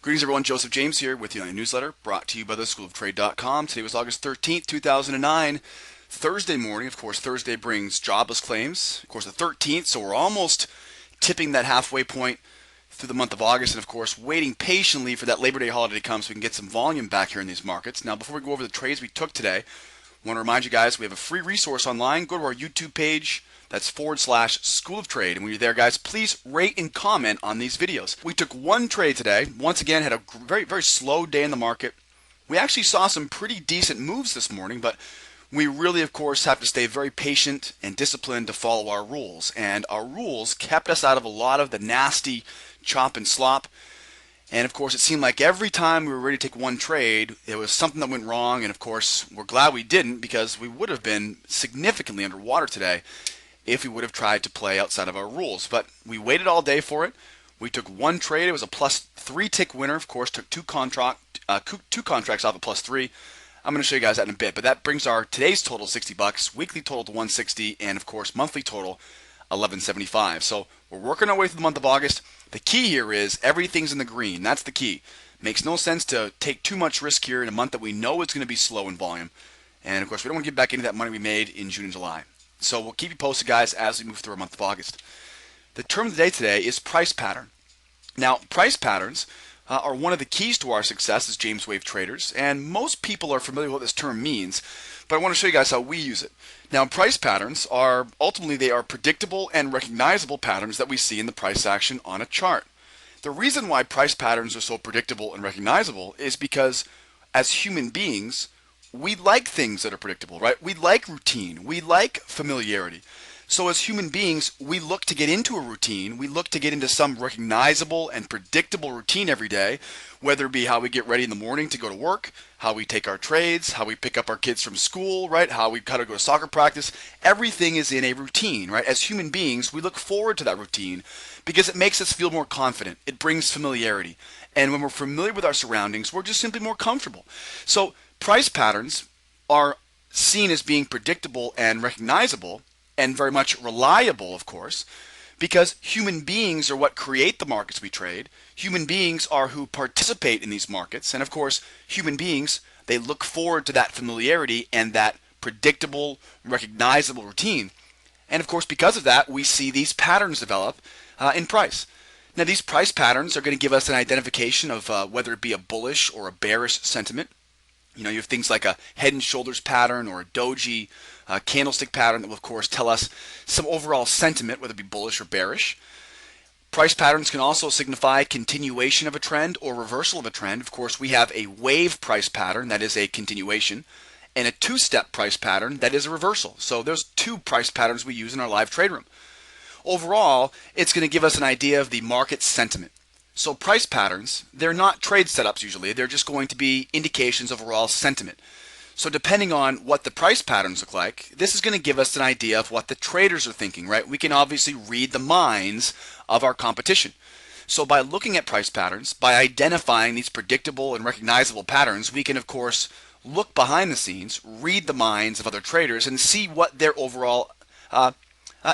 Greetings everyone, Joseph James here with the newsletter brought to you by theschooloftrade.com. Today was August 13th, 2009, Thursday morning. Of course, Thursday brings jobless claims. Of course, the 13th, so we're almost tipping that halfway point through the month of August, and of course, waiting patiently for that Labor Day holiday to come so we can get some volume back here in these markets. Now, before we go over the trades we took today, I want to remind you guys we have a free resource online. Go to our YouTube page. That's / School of Trade. And when you're there, guys, please rate and comment on these videos. We took one trade today. Once again, had a very, very slow day in the market. We actually saw some pretty decent moves this morning, but we really, of course, have to stay very patient and disciplined to follow our rules. And our rules kept us out of a lot of the nasty chop and slop. And of course, it seemed like every time we were ready to take one trade, it was something that went wrong. And of course, we're glad we didn't, because we would have been significantly underwater today if we would have tried to play outside of our rules. But we waited all day for it. We took one trade. It was a +3 tick winner. Of course, took two contracts off at +3. I'm going to show you guys that in a bit. But that brings our today's total $60, weekly total to 160, and of course, monthly total 1175. So we're working our way through the month of August. The key here is everything's in the green. That's the key. Makes no sense to take too much risk here in a month that we know it's going to be slow in volume. And of course, we don't want to get back into that money we made in June and July. So we'll keep you posted, guys, as we move through our month of August. The term of the day today is price pattern. Now, price patterns are one of the keys to our success as James Wave traders, and most people are familiar with what this term means, but I want to show you guys how we use it. Now, price patterns are ultimately they are predictable and recognizable patterns that we see in the price action on a chart. The reason why price patterns are so predictable and recognizable is because as human beings, we like things that are predictable, right? We like routine. We like familiarity. So as human beings, we look to get into a routine. We look to get into some recognizable and predictable routine every day, whether it be how we get ready in the morning to go to work, how we take our trades, how we pick up our kids from school, right? How we kind of go to soccer practice. Everything is in a routine, right? As human beings, we look forward to that routine because it makes us feel more confident. It brings familiarity. And when we're familiar with our surroundings, we're just simply more comfortable. So price patterns are seen as being predictable and recognizable and very much reliable, of course, because human beings are what create the markets we trade. Human beings are who participate in these markets. And of course, human beings, they look forward to that familiarity and that predictable, recognizable routine. And of course, because of that, we see these patterns develop in price. Now, these price patterns are going to give us an identification of whether it be a bullish or a bearish sentiment. You know, you have things like a head and shoulders pattern or a doji candlestick pattern that will, of course, tell us some overall sentiment, whether it be bullish or bearish. Price patterns can also signify continuation of a trend or reversal of a trend. Of course, we have a wave price pattern that is a continuation and a two-step price pattern that is a reversal. So there's two price patterns we use in our live trade room. Overall, it's going to give us an idea of the market sentiment. So price patterns, they're not trade setups usually. They're just going to be indications of overall sentiment. So depending on what the price patterns look like, this is going to give us an idea of what the traders are thinking, right? We can obviously read the minds of our competition. So by looking at price patterns, by identifying these predictable and recognizable patterns, we can, of course, look behind the scenes, read the minds of other traders, and see what their overall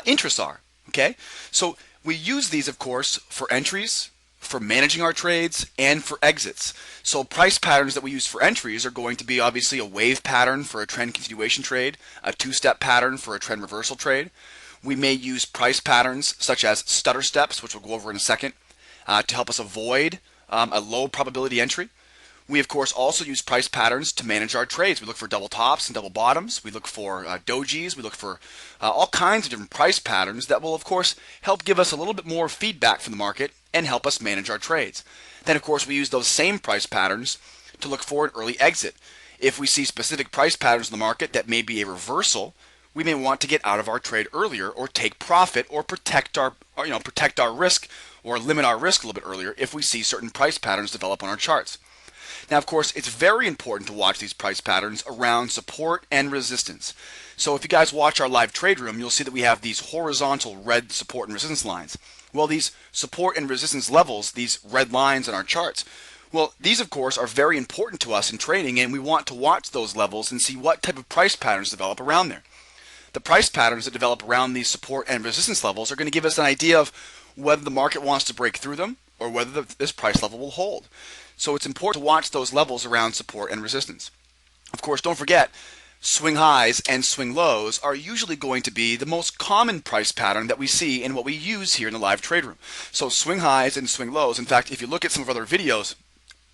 interests are, okay? So we use these, of course, for entries, for managing our trades, and for exits. So price patterns that we use for entries are going to be obviously a wave pattern for a trend continuation trade, a two-step pattern for a trend reversal trade. We may use price patterns such as stutter steps, which we'll go over in a second, to help us avoid a low probability entry. We, of course, also use price patterns to manage our trades. We look for double tops and double bottoms. We look for dojis. We look for all kinds of different price patterns that will, of course, help give us a little bit more feedback from the market and help us manage our trades. Then, of course, we use those same price patterns to look for an early exit. If we see specific price patterns in the market that may be a reversal, we may want to get out of our trade earlier or take profit or protect our risk or limit our risk a little bit earlier if we see certain price patterns develop on our charts. Now, of course, it's very important to watch these price patterns around support and resistance. So if you guys watch our live trade room, you'll see that we have these horizontal red support and resistance lines. Well, these support and resistance levels, these red lines on our charts, well, these, of course, are very important to us in trading, and we want to watch those levels and see what type of price patterns develop around there. The price patterns that develop around these support and resistance levels are going to give us an idea of whether the market wants to break through them or whether this price level will hold. So it's important to watch those levels around support and resistance. Of course, don't forget, swing highs and swing lows are usually going to be the most common price pattern that we see in what we use here in the live trade room. So swing highs and swing lows. In fact, if you look at some of our other videos,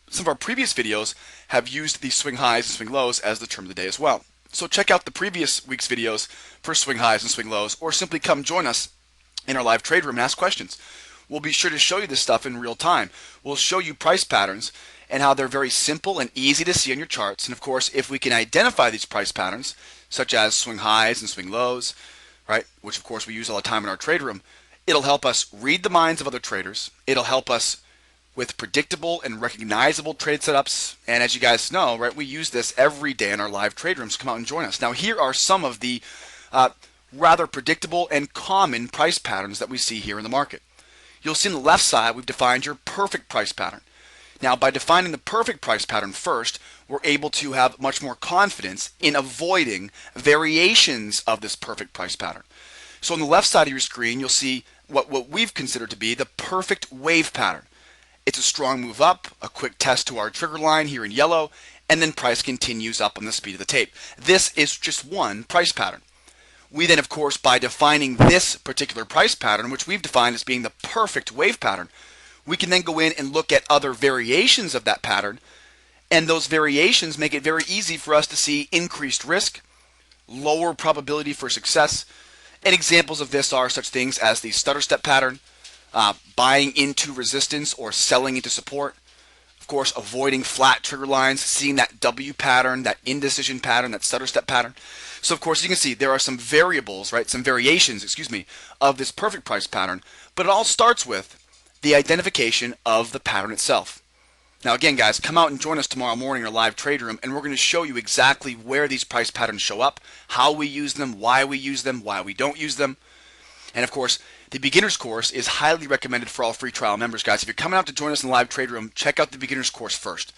some of our previous videos have used these swing highs and swing lows as the term of the day as well. So check out the previous week's videos for swing highs and swing lows, or simply come join us in our live trade room and ask questions. We'll be sure to show you this stuff in real time. We'll show you price patterns and how they're very simple and easy to see on your charts. And of course, if we can identify these price patterns, such as swing highs and swing lows, right, which of course we use all the time in our trade room, it'll help us read the minds of other traders. It'll help us with predictable and recognizable trade setups. And as you guys know, right, we use this every day in our live trade rooms. Come out and join us. Now, here are some of the rather predictable and common price patterns that we see here in the market. You'll see on the left side, we've defined your perfect price pattern. Now, by defining the perfect price pattern first, we're able to have much more confidence in avoiding variations of this perfect price pattern. So on the left side of your screen, you'll see what we've considered to be the perfect wave pattern. It's a strong move up, a quick test to our trigger line here in yellow, and then price continues up on the speed of the tape. This is just one price pattern. We then, of course, by defining this particular price pattern, which we've defined as being the perfect wave pattern, we can then go in and look at other variations of that pattern, and those variations make it very easy for us to see increased risk, lower probability for success, and examples of this are such things as the stutter step pattern, buying into resistance or selling into support, of course, avoiding flat trigger lines, seeing that W pattern, that indecision pattern, that stutter step pattern. So of course, as you can see, there are some variables, right, some variations, of this perfect price pattern, but it all starts with the identification of the pattern itself. Now again, guys, come out and join us tomorrow morning in our live trade room, and we're going to show you exactly where these price patterns show up, how we use them, why we don't use them. And of course, the beginner's course is highly recommended for all free trial members, guys. If you're coming out to join us in the live trade room, check out the beginner's course first.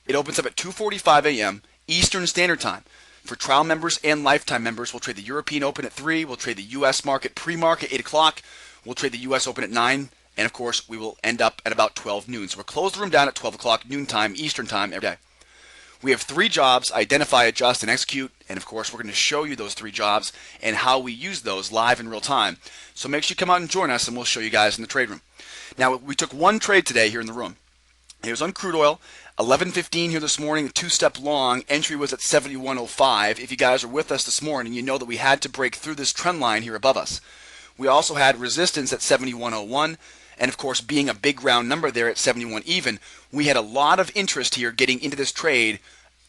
It opens up at 2:45 a.m. Eastern Standard Time. For trial members and lifetime members, we'll trade the European Open at 3, we'll trade the U.S. market pre-market 8 o'clock, we'll trade the U.S. Open at 9, and of course, we will end up at about 12 noon. So we'll close the room down at 12 o'clock noon time, Eastern time every day. We have 3 jobs: identify, adjust, and execute. And of course, we're going to show you those 3 jobs and how we use those live in real time. So make sure you come out and join us, and we'll show you guys in the trade room. Now, we took one trade today here in the room. It was on crude oil, 11:15 here this morning, the 2-step long. Entry was at 71.05. If you guys are with us this morning, you know that we had to break through this trend line here above us. We also had resistance at 71.01. And of course, being a big round number there at 71 even, we had a lot of interest here getting into this trade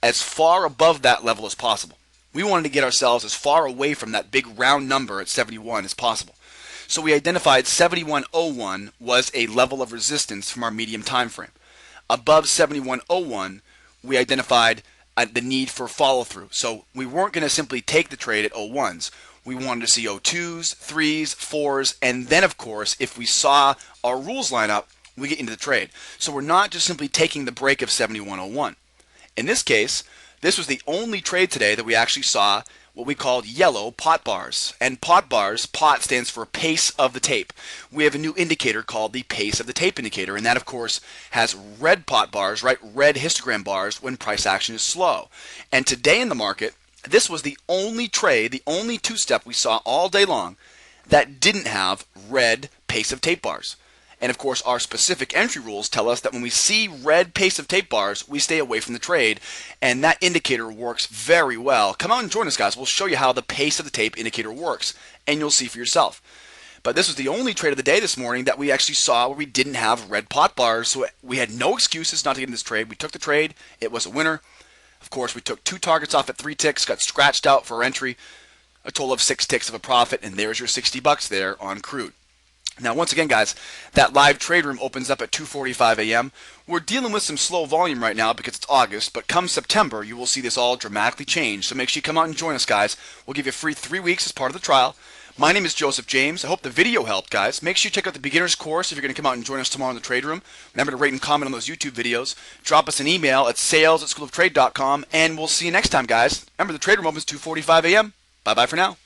as far above that level as possible. We wanted to get ourselves as far away from that big round number at 71 as possible. So we identified 71.01 was a level of resistance from our medium time frame. Above 71.01, we identified the need for follow through. So we weren't going to simply take the trade at 01s. We wanted to see 02s, 3s, 4s, and then of course, if we saw our rules line up, we get into the trade. So we're not just simply taking the break of 71.01. In this case, this was the only trade today that we actually saw what we called yellow pot bars. And pot bars, pot stands for pace of the tape. We have a new indicator called the pace of the tape indicator, and that of course has red pot bars, right? Red histogram bars when price action is slow. And today in the market, this was the only trade, the only 2-step we saw all day long that didn't have red pace of tape bars. And of course, our specific entry rules tell us that when we see red pace of tape bars, we stay away from the trade, and that indicator works very well. Come out and join us, guys. We'll show you how the pace of the tape indicator works, and you'll see for yourself. But this was the only trade of the day this morning that we actually saw where we didn't have red pot bars, so we had no excuses not to get in this trade. We took the trade. It was a winner. Of course, we took 2 targets off at 3 ticks, got scratched out for our entry, a total of 6 ticks of a profit, and there's your $60 there on crude. Now, once again, guys, that live trade room opens up at 2:45 a.m. We're dealing with some slow volume right now because it's August, but come September, you will see this all dramatically change. So make sure you come out and join us, guys. We'll give you a free 3 weeks as part of the trial. My name is Joseph James. I hope the video helped, guys. Make sure you check out the beginner's course if you're going to come out and join us tomorrow in the trade room. Remember to rate and comment on those YouTube videos. Drop us an email at sales@schooloftrade.com, and we'll see you next time, guys. Remember, the trade room opens 2:45 a.m. Bye-bye for now.